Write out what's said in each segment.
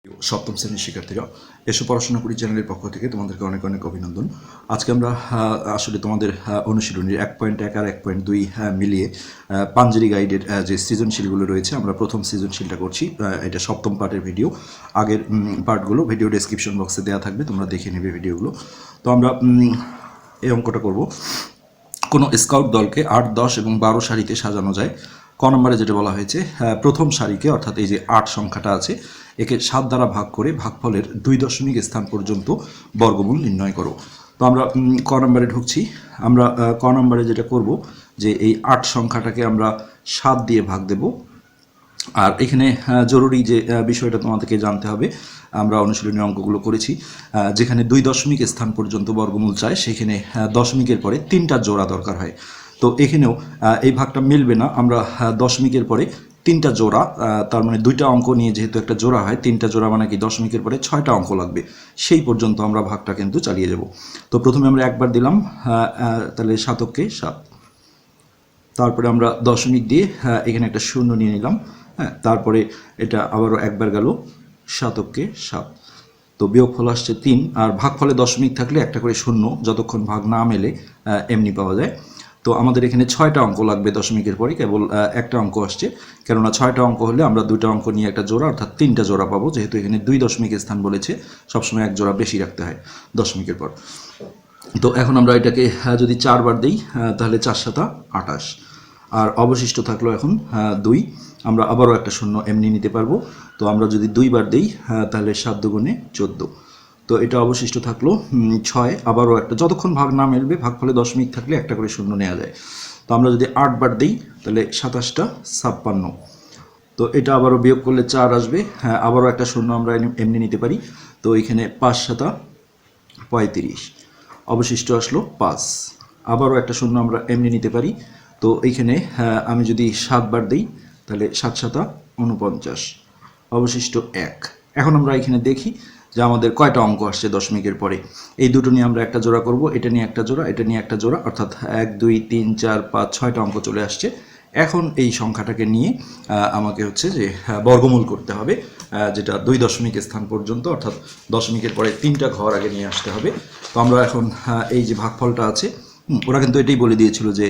সপ্তম শ্রেণীর শিক্ষার্থীরা এসো পড়াশোনা করি চ্যানেলের পক্ষ থেকে তোমাদেরকে অনেক অনেক অভিনন্দন। আজকে আমরা আসলে তোমাদের অনুশীলনীর 1.1 আর 1.2 মিলিয়ে পাঞ্জেরি গাইডের যে সৃজনশীলগুলো রয়েছে আমরা প্রথম সৃজনশীলটা করছি। এটা সপ্তম পার্টের ভিডিও। আগের পার্টগুলো ভিডিও ডেসক্রিপশন বক্সে দেওয়া থাকবে, তোমরা দেখে নেবে ভিডিওগুলো। তো আমরা এই অঙ্কটা করব। কোনো স্কাউট দলকে 8, 10 এবং 12 সারিতে সাজানো যায়। ক নম্বরে যেটা বলা হয়েছে, প্রথম সারিকে অর্থাৎ এই যে 8 সংখ্যাটা আছে একে 7 দ্বারা ভাগ করে ভাগফলের 2 দশমিক স্থান পর্যন্ত বর্গমূল নির্ণয় করো। তো আমরা ক নম্বরে ঢুকছি। আমরা ক নম্বরে যেটা করব যে এই 8 সংখ্যাটাকে আমরা 7 দিয়ে ভাগ দেব। আর এখানে জরুরি যে বিষয়টা তোমাদেরকে জানতে হবে, আমরা অনুশীলনী অঙ্কগুলো করেছি, যেখানে 2 দশমিক স্থান পর্যন্ত বর্গমূল চায় সেখানে দশমিকের পরে 3টা জোড়া দরকার হয়। তো এখানেও এই ভাগটা মিলবে না, আমরা দশমিকের পরে 3টা জোড়া, তার মানে 2টা অঙ্ক নিয়ে যেহেতু একটা জোড়া হয়, 3টা জোড়া মানে কি দশমিকের পরে 6টা অঙ্ক লাগবে, সেই পর্যন্ত আমরা ভাগটা কিন্তু চালিয়ে যাব। তো প্রথমে আমরা একবার দিলাম, তাহলে 7কে 7, তারপরে আমরা দশমিক দিয়ে এখানে একটা শূন্য নিয়ে নিলাম, হ্যাঁ, তারপরে এটা আবারও একবার গেল, 7কে 7, তো বিয়োগফল আসছে 3, আর ভাগফলে দশমিক থাকলে একটা করে শূন্য, যতক্ষণ ভাগ না মেলে এমনি পাওয়া যায়। তো আমাদের এখানে 6টা অঙ্ক লাগবে দশমিকের পরে, কেবল একটা অঙ্ক আসছে, কেননা 6টা অঙ্ক হলে আমরা 2টা অঙ্ক নিয়ে একটা জোড়া অর্থাৎ 3টা জোড়া পাবো, যেহেতু এখানে 2 দশমিক স্থান বলেছে, সবসময় এক জোড়া বেশি রাখতে হয় দশমিকের পর। তো এখন আমরা এটাকে যদি 4 বার দিই তাহলে 4 7 28, আর অবশিষ্ট থাকলো এখন 2, আমরা আবারও একটা শূন্য এমনি নিতে পারবো। তো আমরা যদি 2 বার দিই তাহলে 7 দুগুণে 14, তো এটা অবশিষ্ট থাকলো 6, আবারও একটা, যতক্ষণ ভাগ না মেলবে ভাগফলে দশমিক থাকলে একটা করে শূন্য নেওয়া যায়। তো আমরা যদি 8 বার দিই তাহলে 27টা 56, তো এটা আবারও বিয়োগ করলে 4 আসবে, হ্যাঁ, আবারও একটা শূন্য আমরা এমনি নিতে পারি। তো এখানে 5 7 35, অবশিষ্ট আসলো 5, আবারও একটা শূন্য আমরা এমনি নিতে পারি। তো এইখানে আমি যদি 7 বার দিই তাহলে 7 7 49, অবশিষ্ট 1। এখন আমরা এখানে দেখি যে আমাদের কয়টা অঙ্ক আসছে দশমিকের পরে। এই দুটো নিয়ে আমরা একটা জোড়া করব, এটা নিয়ে একটা জোড়া, এটা নিয়ে একটা জোড়া, অর্থাৎ 1 2 3 4 5 6টা অঙ্ক চলে আসছে। এখন এই সংখ্যাটাকে নিয়ে আমাকে হচ্ছে যে বর্গমূল করতে হবে, যেটা 2 দশমিক স্থান পর্যন্ত, অর্থাৎ দশমিকের পরে 3টা ঘর আগে নিয়ে আসতে হবে। তো আমরা এখন এই যে ভাগফলটা আছে, ওরা কিন্তু এটাই বলে দিয়েছিল যে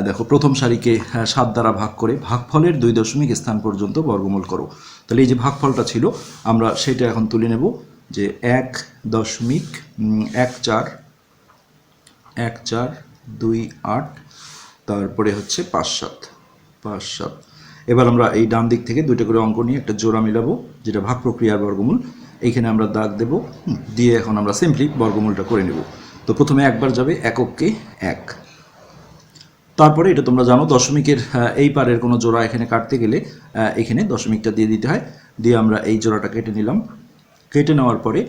দেখো প্রথম সারিকে 7 দ্বারা ভাগ করে ভাগফলের 2 দশমিক স্থান পর্যন্ত বর্গমূল করো। তাহলে এই যে ভাগফলটা ছিল আমরা সেটা এখন তুলে নেব, যে 1.14 তারপরে হচ্ছে 5 7, এবার আমরা এই ডান দিক থেকে 2টা করে অঙ্ক নিয়ে একটা জোড়া মিলাবো, যেটা ভাগ প্রক্রিয়ার বর্গমূল। এইখানে আমরা দাগ দেব, দিয়ে এখন আমরা সিম্পলি বর্গমূলটা করে নেব। তো প্রথমে একবার যাবে এককে 1, তারপরে এটা তোমরা জানো দশমিকের এই পারের কোনো জোড়া এখানে কাটতে গেলে এখানে দশমিকটা দিয়ে দিতে হয়। দিয়ে আমরা এই জোড়াটা কেটে নিলাম, কেটে নেওয়ার পরে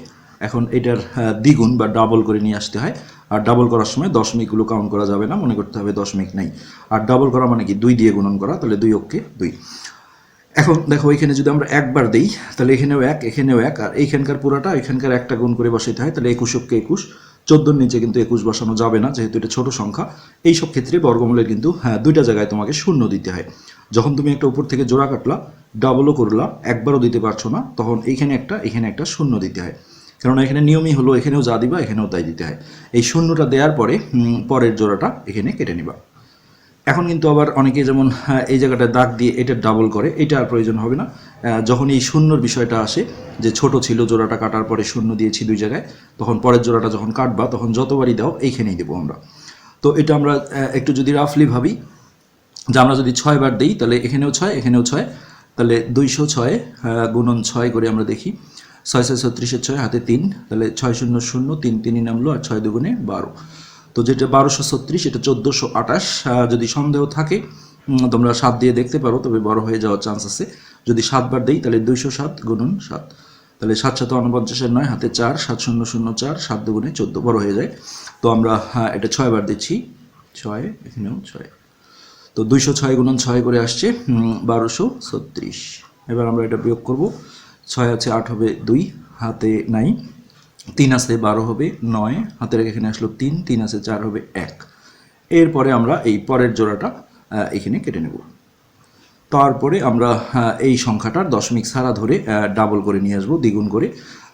এখন এটার দ্বিগুণ বা ডাবল করে নিয়ে আসতে হয়। আর ডাবল করার সময় দশমিকগুলো কাউন্ট করা যাবে না, মনে করতে হবে দশমিক নেই। আর ডাবল করা মানে কি 2 দিয়ে গুণন করা, তাহলে 2 অক্ষে 2। এখন দেখো এখানে যদি আমরা একবার দিই তাহলে এখানেও 1, এখানেও 1, আর এইখানকার পুরাটা এখানকার একটা গুণ করে বসাইতে হয়, তাহলে 21 অক্ষে 21, 14 নিচে কিন্তু 21 বসানো যাবে না, যেহেতু এটা ছোট সংখ্যা। এই সব ক্ষেত্রে বর্গমূলের কিন্তু 2টা জায়গায় তোমাকে শূন্য দিতে হয়। যখন তুমি একটা উপর থেকে জোড়া কাটলা, ডাবলও করলা, একবারও দিতে পারছো না, তখন এখানে একটা শূন্য দিতে হয়, কারণ এখানে নিয়মই হলো এখানেও যা দিবা এখানেও তাই দিতে হয়। এই শূন্যটা দেওয়ার পরে পরের জোড়াটা এখানে কেটে নিবা। এখন কিন্তু আবার অনেকে যেমন এই জায়গাটা দাগ দিয়ে এটা ডাবল করে, এটা আর প্রয়োজন হবে না। যখন এই শূন্যর বিষয়টা আসে, যে ছোট ছিল জোড়াটা কাটার পরে শূন্য দিয়েছি 2 জায়গায়, তখন পরের জোড়াটা যখন কাটবা তখন যতবারই দাও এইখানেই দেবো আমরা। তো এটা আমরা একটু যদি রাফলি ভাবি, যে আমরা যদি 6 বার দিই তাহলে এখানেও 6, এখানেও 6, তাহলে 206 গুণন 6 করে আমরা দেখি, 6 6 36, 6 হাতে 3, তাহলে 6 0 0 3 3ই নামলো, আর 6 দুগুণে 12। তো যেটা 1236, এটা 1428। যদি সন্দেহ থাকে তোমরা 7 দিয়ে দেখতে পারো, তবে বড় হয়ে যাওয়ার চান্স আছে। যদি 7 বার দিই তাহলে 207 গুণন 7, তাহলে 7 7 49, 9 হাতে 4, 7 0 0 4, 7 দুগুণে 14, বড় হয়ে যায়। তো আমরা এটা 6 বার দিচ্ছি, 6, এখানেও 6, তো 206 গুণন 6 করে আসছে 1236। এবার আমরা এটা বিয়োগ করব, 6 আছে 8 হবে 2, হাতে নাই, 3 আছে 12 হবে 9, হাতের এখানে আসলো 3, 3 আছে 4 হবে 1। এরপরে আমরা এই পরের জোড়াটা এখানে কেটে নেব। তারপরে আমরা এই সংখ্যাটার দশমিক ছাড়া ধরে ডাবল করে নিয়ে আসবো, দ্বিগুণ করে।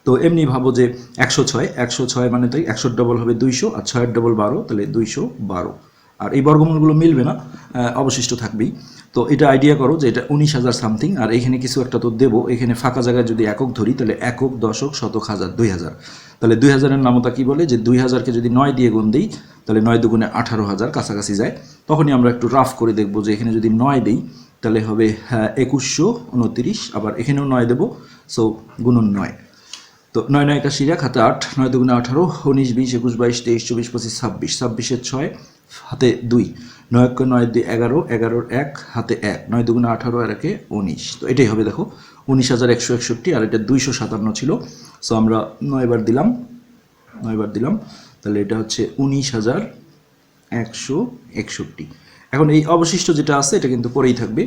তো এমনি ভাবো যে 106 মানে তাই 100 ডবল হবে 200, আর 6 ডবল 12, তাহলে 212। আর এই বর্গমূলগুলো মিলবে না, অবশিষ্ট থাকবেই। তো এটা আইডিয়া করো যে এটা 19,000 সামথিং। আর এখানে কিছু একটা তো দেবো, এখানে ফাঁকা জায়গায় যদি একক ধরি তাহলে একক, দশক, শতক, হাজার, 2000। তাহলে 2000-এর নামতা কি বলে যে 2000-কে যদি 9 দিয়ে গুণ দিই তাহলে 9 দুগুণে 18,000 কাছাকাছি যায়। তখনই আমরা একটু রাফ করে দেখবো যে এখানে যদি 9 দিই তাহলে হবে 2129, আবার এখানেও 9 দেবো, সো গুণন 9। তো 9 9 81, হাতে 8, 9 দুগুণে 18, 19 20 21 22 23 24 25 26, 26-এর 6, হাতে 2, 9 9 2 11, 11-র 1, হাতে 1, 9 দুগুণে 18 আর 1 19। তো এটাই হবে, দেখো 19,161, আর এটা 257 ছিল। সো আমরা 9 বার দিলাম, তাহলে এটা হচ্ছে 19,161। এখন এই অবশিষ্ট যেটা আছে এটা কিন্তু পরেই থাকবে,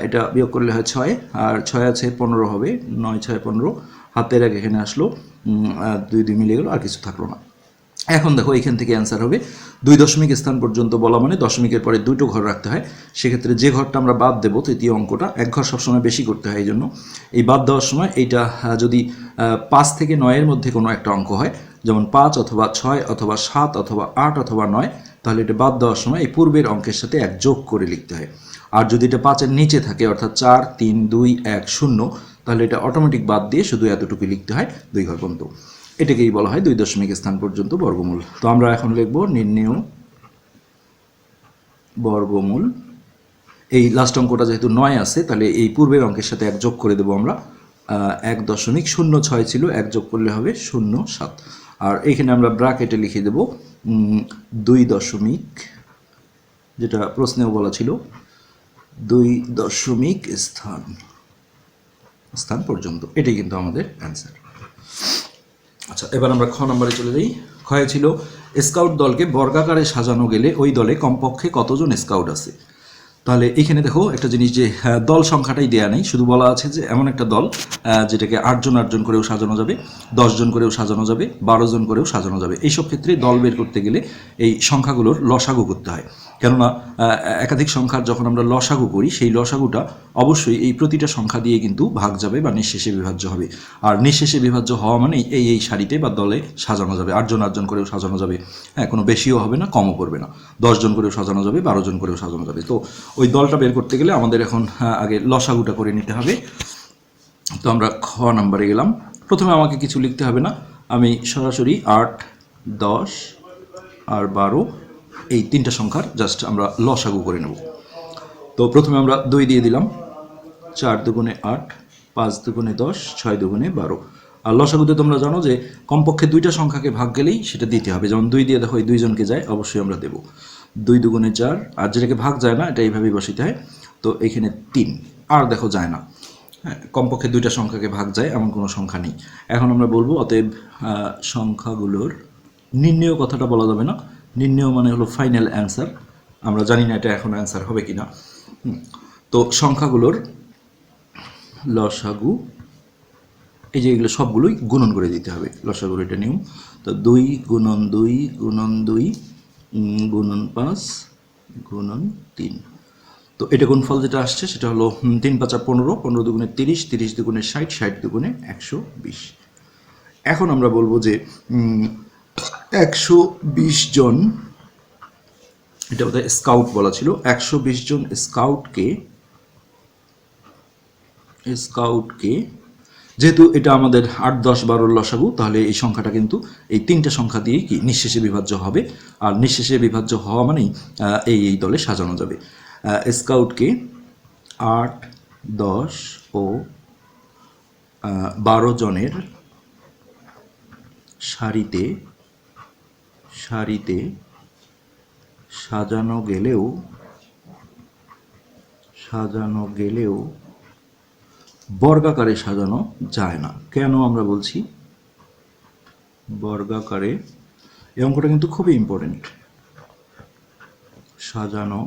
এটা বিয়োগ করলে হয় 6, আর 6 আছে 15 হবে, 9 6 15, হাতের 1 এখানে আসলো, 2 2 মিলে গেল, আর কিছু থাকলো না। এখন দেখো এখান থেকে অ্যান্সার হবে 2 দশমিক স্থান পর্যন্ত বলা মানে দশমিকের পরে দুটো ঘর রাখতে হয়। সেক্ষেত্রে যে ঘরটা আমরা বাদ দেবো, তৃতীয় অঙ্কটা, এক ঘর সবসময় বেশি করতে হয়। এই জন্য এই বাদ দেওয়ার সময় এইটা যদি 5 থেকে 9-এর মধ্যে কোনো একটা অঙ্ক হয়, যেমন 5 অথবা 6 অথবা 7 অথবা 8 অথবা 9, তাহলে এটা বাদ দেওয়ার সময় এই পূর্বের অঙ্কের সাথে 1 যোগ করে লিখতে হয়। আর যদি এটা 5-এর নিচে থাকে, অর্থাৎ 4 3 2 1 0, তাহলে এটা অটোমেটিক বাদ দিয়ে শুধু এতটুকু লিখতে হয় 2 ঘর পর্যন্ত। এটাকেই বলা হয় 2 দশমিক স্থান পর্যন্ত বর্গমূল। তো আমরা এখন লিখব নির্ণেয় বর্গমূল। এই লাস্ট অঙ্কটা যেহেতু 9 আছে, তাহলে এই পূর্বের অঙ্কের সাথে 1 যোগ করে দেবো আমরা। 1.06 ছিল, 1 যোগ করলে হবে 0.7। আর এখানে আমরা ব্র্যাকেটে লিখে দেব 2 দশমিক, যেটা প্রশ্নেও বলা ছিল, 2 দশমিক স্থান পর্যন্ত। এটাই কিন্তু আমাদের অ্যান্সার। আচ্ছা, এবার আমরা খ নম্বরে চলে যাই। ক্ষয়ে ছিল স্কাউট দলকে বর্গাকারে সাজানো গেলে ওই দলে কমপক্ষে কতজন স্কাউট আছে। তাহলে এখানে দেখো একটা জিনিস, যে দল সংখ্যাটাই দেয়া নেই, শুধু বলা আছে যে এমন একটা দল যেটাকে 8 জন 8 জন করেও সাজানো যাবে, 10 জন করেও সাজানো যাবে, 12 জন করেও সাজানো যাবে। এইসব ক্ষেত্রে দল বের করতে গেলে এই সংখ্যাগুলোর লসাগু করতে হয়। কেননা একাধিক সংখ্যার যখন আমরা লসাগু করি, সেই লসাগুটা অবশ্যই এই প্রতিটা সংখ্যা দিয়ে কিন্তু ভাগ যাবে বা নিঃশেষে বিভাজ্য হবে। আর নিঃশেষে বিভাজ্য হওয়া মানে এই সারিতে বা দলে সাজানো যাবে, 8 জন 8 জন করেও সাজানো যাবে, হ্যাঁ, কোনো বেশিও হবে না, কমও করবে না, 10 জন করেও সাজানো যাবে, 12 জন করেও সাজানো যাবে। তো ওই দলটা বের করতে গেলে আমাদের এখন আগে লসাগুটা করে নিতে হবে। তো আমরা খ নাম্বারে গেলাম। প্রথমে আমাকে কিছু লিখতে হবে না, আমি সরাসরি 8 10 আর 12 এই তিনটা সংখ্যার জাস্ট আমরা লসাগু করে নেব। তো প্রথমে আমরা 2 দিয়ে দিলাম, 4 দুগুণে 8, 5 দুগুণে 10, 6 দুগুণে 12। আর লসাগুতে তোমরা জানো যে কমপক্ষে দুইটা সংখ্যাকে ভাগ গেলেই সেটা দিতে হবে। যেমন 2 দিয়ে দেখো এই 2 জনকে যায়, অবশ্যই আমরা দেবো। 2 দুগুণে 4, আর যেটাকে ভাগ যায় না এটা এইভাবেই বসাইতে হয়। তো এখানে 3, আর দেখো যায় না। হ্যাঁ, কমপক্ষে দুইটা সংখ্যাকে ভাগ যায় এমন কোনো সংখ্যা নেই। এখন আমরা বলবো অতএব সংখ্যাগুলোর নির্ণেয়, কথাটা বলা যাবে না, নির্ণেয় মানে হলো ফাইনাল অ্যান্সার। আমরা জানি না এটা এখন অ্যান্সার হবে কিনা। তো সংখ্যাগুলোর লসাগু, এই যে এগুলো সবগুলোই গুণন করে দিতে হবে, লসাগুর এটা নিয়ম। তো 2 গুণন 2 গুণন 2 গুণন 5 গুণন 3। তো এটা গুণফল যেটা আসছে সেটা হলো 3 5 15, 15 দুগুণে 30, 30 দুগুণে 60, 60 দুগুণে 120। এখন আমরা বলবো যে 120 জন, এটা বোধহয় স্কাউট বলা ছিল, 120 জন স্কাউটকে যেহেতু এটা আমাদের 8 10 12 লসাগু, তাহলে এই সংখ্যাটা কিন্তু এই তিনটা সংখ্যা দিয়েই কি নিঃশেষে বিভাজ্য হবে। আর নিঃশেষে বিভাজ্য হওয়া মানেই এই দলে সাজানো যাবে। স্কাউটকে 8 10 ও 12 জনের সারিতে সাজানো গেলেও বর্গাকারে সাজানো যায় না। কেন আমরা বলছি বর্গাকারে, এই অঙ্কটা কিন্তু খুবই ইম্পর্টেন্ট, সাজানো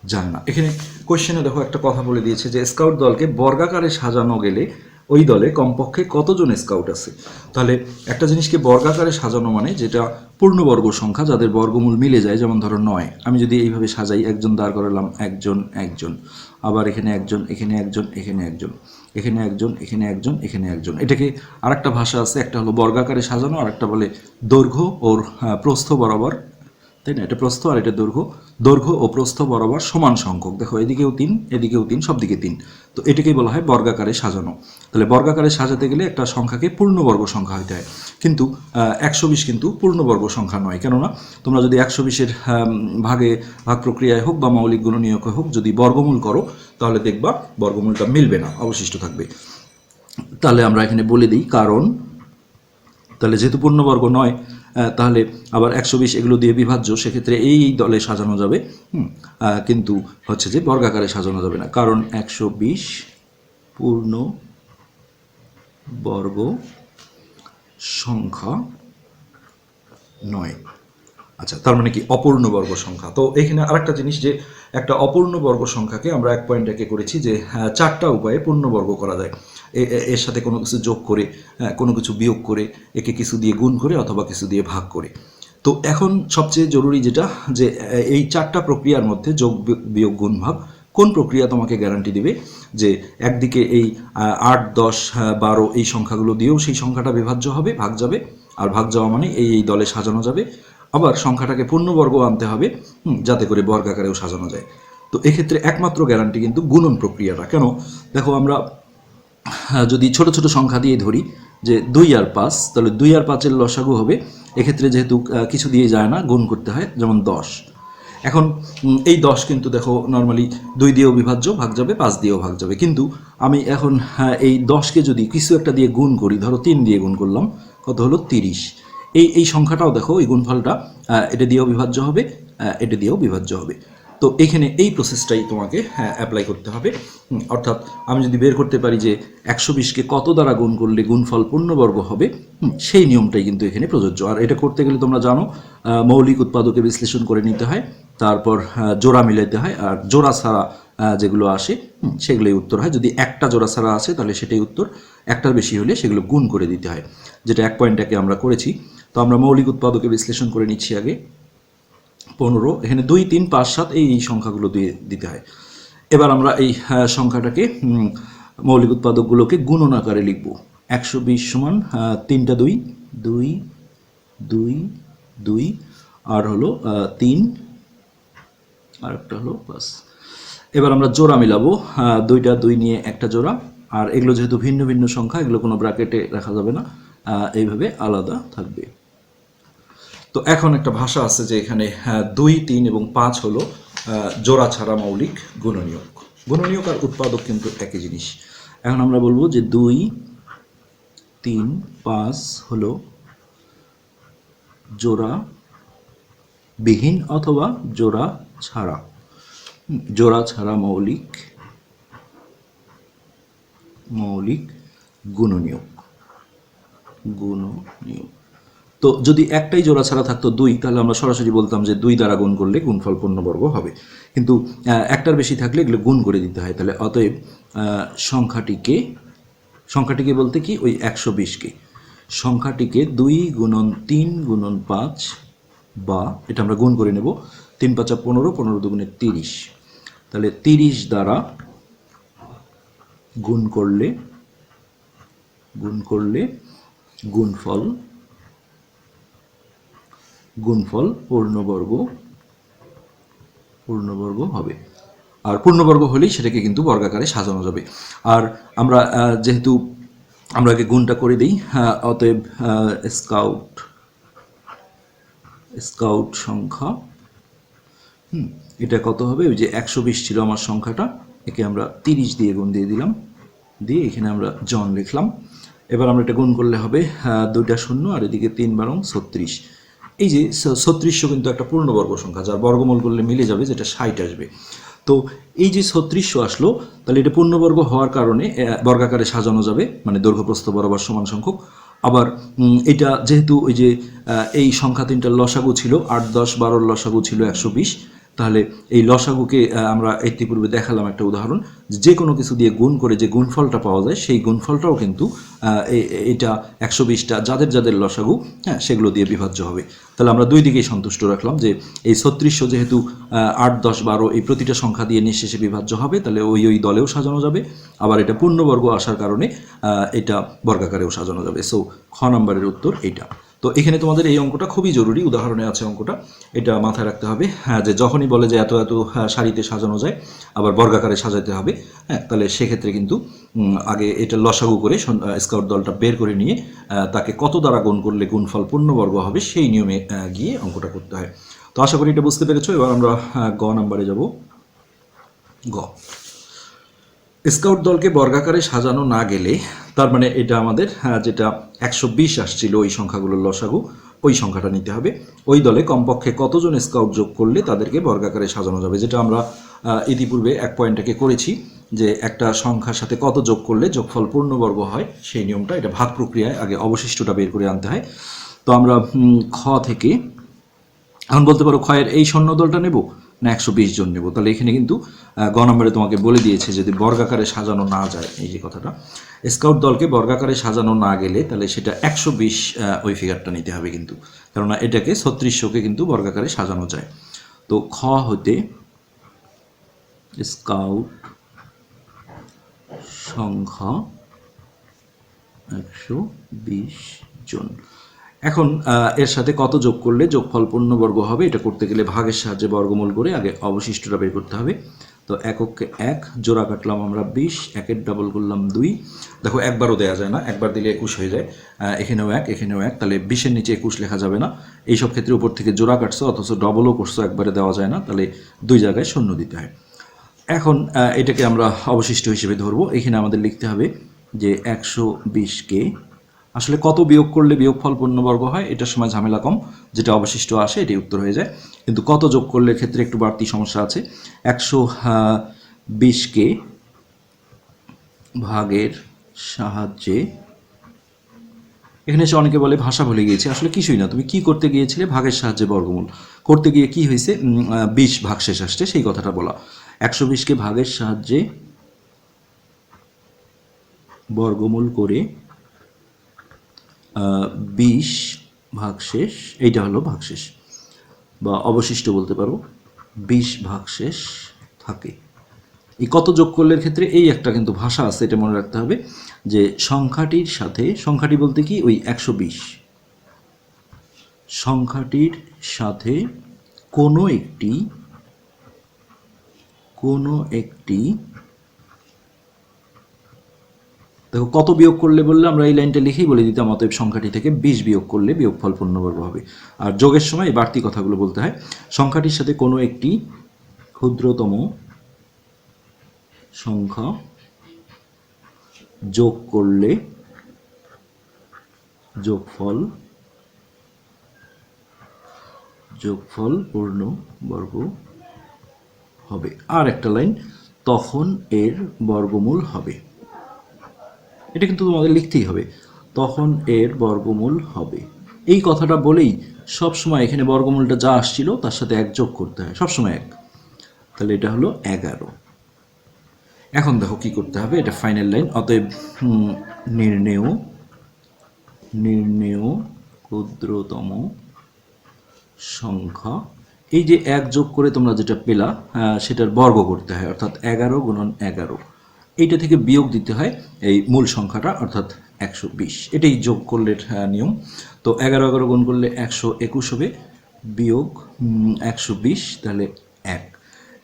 যায় না। এখানে কোশ্চেনে দেখো একটা কথা বলে দিয়েছে যে স্কাউট দলকে বর্গাকারে সাজানো গেলে ওই দলে কমপক্ষে কতজন স্কাউট আছে। তাহলে একটা জিনিসকে বর্গাকারে সাজানো মানে যেটা পূর্ণবর্গ সংখ্যা যাদের বর্গমূল মিলে যায়, যেমন ধরো 9, আমি যদি এইভাবে সাজাই, একজন দাঁড় করালাম, একজন একজন, আবার এখানে একজন, এখানে একজন, এখানে একজন, এখানে একজন, এখানে একজন, এখানে একজন। এটাকে আরেকটা ভাষা আছে, একটা হলো বর্গাকারে সাজানো, আর একটা বলে দৈর্ঘ্য ওর প্রস্থ বরাবর, তাই না? এটা প্রস্থ আর এটা দৈর্ঘ্য, দৈর্ঘ্য ও প্রস্থ বরাবর সমান সংখ্যক। দেখো এদিকেও 3, এদিকেও 3, সব দিকে 3। তো এটাকেই বলা হয় বর্গাকারে সাজানো। তাহলে বর্গাকারে সাজাতে গেলে একটা সংখ্যাকে পূর্ণবর্গ সংখ্যা হইতে হয়, কিন্তু 120 কিন্তু পূর্ণবর্গ সংখ্যা নয়। কেননা তোমরা যদি 120-এর ভাগ প্রক্রিয়ায় হোক বা মৌলিক গুণনীয়কে হোক যদি বর্গমূল করো, তাহলে দেখবা বর্গমূলটা মিলবে না, অবশিষ্ট থাকবে। তাহলে আমরা এখানে বলে দিই কারণ, তাহলে যেহেতু পূর্ণবর্গ নয়, তাহলে আবার 120 এগুলো দিয়ে বিভাজ্য, সেক্ষেত্রে এই দলে সাজানো যাবে, কিন্তু হচ্ছে যে বর্গাকারে সাজানো যাবে না, কারণ 120 পূর্ণ বর্গ সংখ্যা নয়। আচ্ছা, তার মানে কি অপূর্ণবর্গ সংখ্যা। তো এখানে আরেকটা জিনিস, যে একটা অপূর্ণবর্গ সংখ্যাকে আমরা 1.1 করেছি যে 4টা উপায়ে পূর্ণবর্গ করা যায়। এর সাথে কোনো কিছু যোগ করে, কোনো কিছু বিয়োগ করে, একে কিছু দিয়ে গুণ করে, অথবা কিছু দিয়ে ভাগ করে। তো এখন সবচেয়ে জরুরি যেটা, যে এই 4টা প্রক্রিয়ার মধ্যে যোগ বিয়োগ গুণ ভাগ কোন প্রক্রিয়া তোমাকে গ্যারান্টি দিবে যে একদিকে এই 8, 10, 12 এই সংখ্যাগুলো দিয়েও সেই সংখ্যাটা বিভাজ্য হবে, ভাগ যাবে, আর ভাগ যাওয়া মানে এই দলে সাজানো যাবে। আবার সংখ্যাটাকে পূর্ণবর্গ আনতে হবে, যাতে করে বর্গাকারেও সাজানো যায়। তো এক্ষেত্রে একমাত্র গ্যারান্টি কিন্তু গুণন প্রক্রিয়াটা। কেন? দেখো আমরা যদি ছোট ছোট সংখ্যা দিয়ে ধরি, যে 2 আর 5, তাহলে 2 আর 5-এর লসাগু হবে। এক্ষেত্রে যেহেতু কিছু দিয়ে যায় না, গুণ করতে হয়, যেমন 10। এখন এই 10 কিন্তু দেখো নর্মালি 2 দিয়েও বিভাজ্য, ভাগ যাবে, 5 দিয়েও ভাগ যাবে। কিন্তু আমি এখন এই 10কে যদি কিছু একটা দিয়ে গুণ করি, ধরো 3 দিয়ে গুণ করলাম, কত হলো? 30। এই সংখ্যাটাও দেখো, এই গুণফলটা এটা দিয়েও বিভাজ্য হবে, এটা দিয়েও বিভাজ্য হবে। তো এখানে এই প্রসেসটাই তোমাকে অ্যাপ্লাই করতে হবে। অর্থাৎ আমি যদি বের করতে পারি যে 120কে কত দ্বারা গুণ করলে গুণফল পূর্ণবর্গ হবে, সেই নিয়মটাই কিন্তু এখানে প্রযোজ্য। আর এটা করতে গেলে তোমরা জানো, মৌলিক উৎপাদকে বিশ্লেষণ করে নিতে হয়, তারপর জোড়া মিলাইতে হয়, আর জোড়া ছাড়া যেগুলো আসে সেগুলোই উত্তর হয়। যদি একটা জোড়া ছাড়া আসে তাহলে সেটাই উত্তর, একটার বেশি হলে সেগুলো গুণ করে দিতে হয়, যেটা 1.1 আমরা করেছি। তো আমরা মৌলিক উৎপাদকে বিশ্লেষণ করে নিচ্ছি আগে। 15, এখানে 2, 3, 5, 7 এই সংখ্যাগুলো দিয়ে দিতে হয়। এবার আমরা এই সংখ্যাটাকে মৌলিক উৎপাদকগুলোকে গুণন আকারে লিখব। 120 সমান 3টা 2, 2, 2, 2, আর হলো 3, আর একটা হলো 5। এবার আমরা জোড়া মিলাবো, 2টা 2 নিয়ে একটা জোড়া, আর এগুলো যেহেতু ভিন্ন ভিন্ন সংখ্যা, এগুলো কোনো ব্র্যাকেটে রাখা যাবে না, এইভাবে আলাদা থাকবে। তো এখন একটা ভাষা আছে যে এখানে 2, 3 এবং 5 হলো জোড়া ছাড়া মৌলিক গুণনীয়ক। গুণনীয়ক আর উৎপাদক কিন্তু একই জিনিস। এখন আমরা বলবো যে 2, 3, 5 হলো জোড়া বিহীন অথবা জোড়া ছাড়া মৌলিক গুণনীয়ক। তো যদি একটাই জোড়া ছাড়া থাকতো 2, তাহলে আমরা সরাসরি বলতাম যে 2 দ্বারা গুণ করলে গুণফল পূর্ণবর্গ হবে। কিন্তু একটার বেশি থাকলে এগুলো গুণ করে দিতে হয়। তাহলে অতএব সংখ্যাটিকে বলতে কি, ওই 120কে, সংখ্যাটিকে 2 গুণন 3 গুণন 5, বা এটা আমরা গুণ করে নেব, 3 5 15, 15 দুগুণে 30। তাহলে 30 দ্বারা গুণ করলে গুণফল পূর্ণবর্গ হবে। আর পূর্ণবর্গ হলেই সেটাকে কিন্তু বর্গাকারে সাজানো যাবে। আর আমরা যেহেতু আমরা আগে গুণটা করে দিই, অতএব স্কাউট সংখ্যা, এটা কত হবে? ওই যে 120 ছিল আমার সংখ্যাটা, একে আমরা 30 দিয়ে গুণ দিয়ে দিলাম, দিয়ে এখানে আমরা জন লিখলাম। এবার আমরা এটা গুণ করলে হবে 2টা 0, আর এদিকে 3 বারং 36। এই যে 3600 কিন্তু একটা পূর্ণবর্গ সংখ্যা, যার বর্গমূল করলে মিলে যাবে, যেটা 60 আসবে। তো এই যে 3600 আসলো, তাহলে এটা পূর্ণবর্গ হওয়ার কারণে বর্গাকারে সাজানো যাবে, মানে দৈর্ঘ্য প্রস্থ বরাবর সমান সংখ্যক। আবার এটা যেহেতু ওই যে এই সংখ্যা 3টার লসাগু ছিল, 8, 10, 12-র লসাগু ছিল 120, তাহলে এই লসাগুকে আমরা ইতিপূর্বে দেখালাম একটা উদাহরণ, যে কোনো কিছু দিয়ে গুণ করে যে গুণফলটা পাওয়া যায় সেই গুণফলটাও কিন্তু এটা 120টা যাদের যাদের লসাগু, হ্যাঁ, সেগুলো দিয়ে বিভাজ্য হবে। তাহলে আমরা দুই দিকেই সন্তুষ্ট রাখলাম যে এই 3600 যেহেতু 8, 10, 12 এই প্রতিটা সংখ্যা দিয়ে নিঃশেষে বিভাজ্য হবে, তাহলে ওই দলেও সাজানো যাবে। আবার এটা পূর্ণবর্গ আসার কারণে এটা বর্গাকারেও সাজানো যাবে। সো খ নম্বরের উত্তর এইটা। তো এখানে তোমাদের এই অঙ্কটা খুবই জরুরি, উদাহরণে আছে অঙ্কটা, এটা মাথায় রাখতে হবে। হ্যাঁ, যে যখনই বলে যে এত এত সারিতে সাজানো যায় আবার বর্গাকারে সাজাতে হবে, হ্যাঁ, তাহলে সেক্ষেত্রে কিন্তু আগে এটা লসাগু করে স্কাউট দলটা বের করে নিয়ে তাকে কত দ্বারা গুণ করলে গুণফল পূর্ণবর্গ হবে সেই নিয়মে গিয়ে অঙ্কটা করতে হয়। তো আশা করি এটা বুঝতে পেরেছো। এবার আমরা গ নাম্বারে যাব। গ, স্কাউট দলকে বর্গাকারে সাজানো না গেলে, তার মানে এটা আমাদের যেটা 120 আসছিল ওই সংখ্যাগুলোর লসাগু, ওই সংখ্যাটা নিতে হবে। ওই দলে কমপক্ষে কতজন স্কাউট যোগ করলে তাদেরকে বর্গাকারে সাজানো যাবে, যেটা আমরা ইতিপূর্বে এক পয়েন্টটাকে করেছি যে একটা সংখ্যার সাথে কত যোগ করলে যোগফল পূর্ণবর্গ হয় সেই নিয়মটা। এটা ভাগ প্রক্রিয়ায় আগে অবশিষ্টটা বের করে আনতে হয়। তো আমরা খ থেকে এখন বলতে পারো ক্ষয়ের এই শূন্য দলটা নেব না 120 জন নেব। তাহলে এখানে কিন্তু গ নম্বরে তোমাকে বলে দিয়েছে যদি বর্গাকারে সাজানো না যায়, এই যে কথাটা, স্কাউট দলকে বর্গাকারে সাজানো না গেলে তাহলে সেটা 120 ওই ফিগারটা নিতে হবে কিন্তু, কেননা এটাকে 3600কে কিন্তু বর্গাকারে সাজানো যায়। তো খ হতে স্কাউট সংখ্যা 120 জন। এখন এর সাথে কত যোগ করলে যোগফল পূর্ণবর্গ হবে, এটা করতে গেলে ভাগের সাহায্যে বর্গমূল করে আগে অবশিষ্টটা বের করতে হবে। তো এককে 1 জোড়া কাটলাম আমরা 20, একের ডাবল করলাম 2। দেখো একবারও দেওয়া যায় না, একবার দিলে 21 হয়ে যায়। এখানেও 1, এখানেও 1, তাহলে 20-এর নিচে 21 লেখা যাবে না। এইসব ক্ষেত্রে উপর থেকে জোড়া কাটছো অথচ ডবলও করছো, একবারে দেওয়া যায় না, তাহলে দুই জায়গায় শূন্য দিতে হয়। এখন এটাকে আমরা অবশিষ্ট হিসেবে ধরবো। এখানে আমাদের লিখতে হবে যে 120কে আসলে কত বিয়োগ করলে বিয়োগফল পূর্ণবর্গ হয়, এটার সময় ঝামেলা কম, যেটা অবশিষ্ট আসে এটাই উত্তর হয়ে যায়। কিন্তু কত যোগ করলে ক্ষেত্রে একটু বাড়তি সমস্যা আছে। 120কে ভাগের সাহায্যে, এখানে এসে অনেকে বলে ভাষা ভুলে গিয়েছে, আসলে কিছুই না, তুমি কি করতে গিয়েছিলে, ভাগের সাহায্যে বর্গমূল করতে গিয়ে কি হয়েছে, 20 ভাগশেষ আসছে, সেই কথাটা বলা। 120কে ভাগের সাহায্যে বর্গমূল করে 20 ভাগশেষ, এইটা হলো ভাগশেষ বা অবশিষ্ট বলতে পারো, 20 ভাগশেষ থাকে। এই কত যোগ করলের ক্ষেত্রে এই একটা কিন্তু ভাষা আছে, এটা মনে রাখতে হবে যে সংখ্যাটির সাথে, সংখ্যাটি বলতে কি ওই 120, সংখ্যাটির সাথে কোনো একটি দেখো কত বিয়োগ করলে বললে আমরা এই লাইনটা লিখেই বলে দিতাম, অতএব সংখ্যাটি থেকে 20 বিয়োগ করলে বিয়োগফল পূর্ণবর্গ হবে। আর যোগের সময় এই বাড়তি কথাগুলো বলতে হয়। সংখ্যাটির সাথে কোনো একটি ক্ষুদ্রতম সংখ্যা যোগ করলে যোগফল পূর্ণবর্গ হবে। আর একটা লাইন, তখন এর বর্গমূল হবে। এটা কিন্তু তোমাদের লিখতেই হবে, তখন এর বর্গমূল হবে। এই কথাটা বলেই সব সময় এখানে বর্গমূলটা যা আসছিল তার সাথে 1 যোগ করতে হয়, সবসময় 1। তাহলে এটা হলো 11। এখন দেখো কি করতে হবে, এটা ফাইনাল লাইন। অতএব নির্ণেয় ক্ষুদ্রতম সংখ্যা, এই যে 1 যোগ করে তোমরা যেটা পেলা সেটার বর্গ করতে হয়, অর্থাৎ 11 গুণন 11, এইটা থেকে বিয়োগ দিতে হয় এই মূল সংখ্যাটা, অর্থাৎ 120। এটাই যোগ করলে নিয়ম। তো 11 গুণ করলে 121 হবে, বিয়োগ 120, তাহলে 1।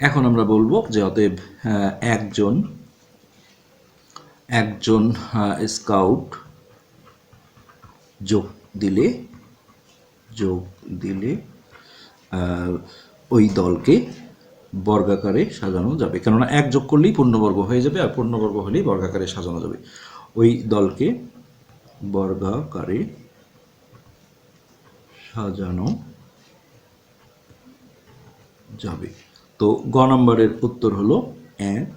এখন আমরা বলবো যে অতএব একজন স্কাউট যোগ দিলে ওই দলকে বর্গাকারে সাজানো যাবে, কেননা 1 যোগ করলেই পূর্ণবর্গ হয়ে যাবে, আর পূর্ণবর্গ হলেই বর্গাকারে সাজানো যাবে। ওই দলকে বর্গাকারে সাজানো যাবে। তো গ নম্বরের উত্তর হলো 1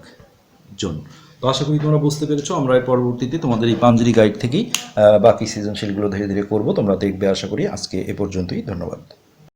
জন। তো আশা করি তোমরা বুঝতে পেরেছো। আমরা এর পরবর্তীতে তোমাদের এই পাঞ্জেরি গাইড থেকেই বাকি সৃজনশীলগুলো ধীরে ধীরে করবো, তোমরা দেখবে আশা করি। আজকে এ পর্যন্তই, ধন্যবাদ।